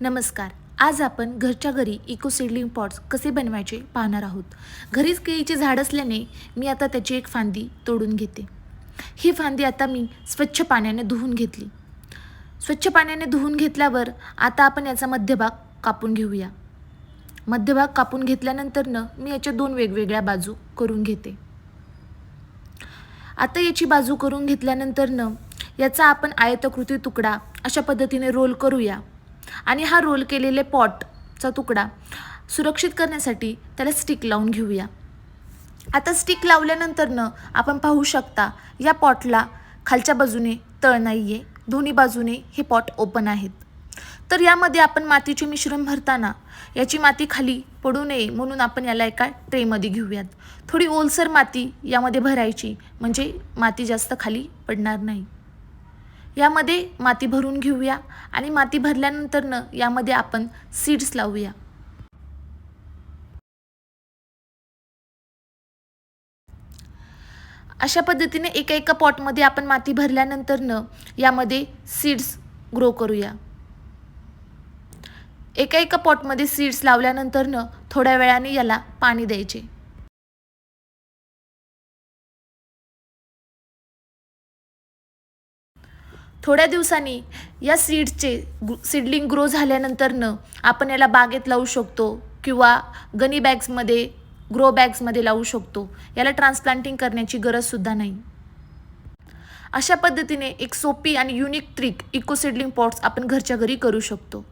नमस्कार. आज आपण घरच्या घरी इको सीडलिंग पॉट्स कसे बनवायचे पाहणार आहोत. घरीच केळीचे झाड असल्याने मी आता त्याची एक फांदी तोडून घेते. ही फांदी आता मी स्वच्छ पाण्याने धुवून घेतली. स्वच्छ पाण्याने धुवून घेतल्यावर आता आपण याचा मध्यभाग कापून घेऊया. मध्यभाग कापून घेतल्यानंतरनं मी याच्या दोन वेगवेगळ्या बाजू करून घेते. आता याची बाजू करून घेतल्यानंतरनं याचा आपण आयताकृती तुकडा अशा पद्धतीने रोल करूया. आणि हा रोल केलेले पॉटचा तुकडा सुरक्षित करण्यासाठी त्याला स्टिक लावून घेऊया. आता स्टिक लावल्यानंतरनं आपण पाहू शकता या पॉटला खालच्या बाजूने तळ नाही आहे, दोन्ही बाजूने हे पॉट ओपन आहेत. तर यामध्ये आपण मातीचे मिश्रण भरताना याची माती खाली पडू नये म्हणून आपण याला एका ट्रेमध्ये घेऊयात. थोडी ओलसर माती यामध्ये भरायची म्हणजे माती जास्त खाली पडणार नाही. यामध्ये माती भरून घेऊया आणि माती भरल्यानंतरनं यामध्ये आपण सीड्स लावूया. अशा पद्धतीने एका पॉटमध्ये आपण माती भरल्यानंतरनं यामध्ये सीड्स ग्रो करूया. एका पॉटमध्ये सीड्स लावल्यानंतरनं थोड्या वेळाने याला पाणी द्यायचे. थोड्या दिवसांनी या सीडलिंग ग्रो झाल्यानंतरनं आपण याला बागेत लावू शकतो किंवा गनी बॅग्समध्ये ग्रो बॅग्समध्ये लावू शकतो. याला ट्रान्सप्लांटिंग करण्याची गरजसुद्धा नाही. अशा पद्धतीने एक सोपी आणि unique trick eco seedling pots आपण घरच्या घरी करू शकतो.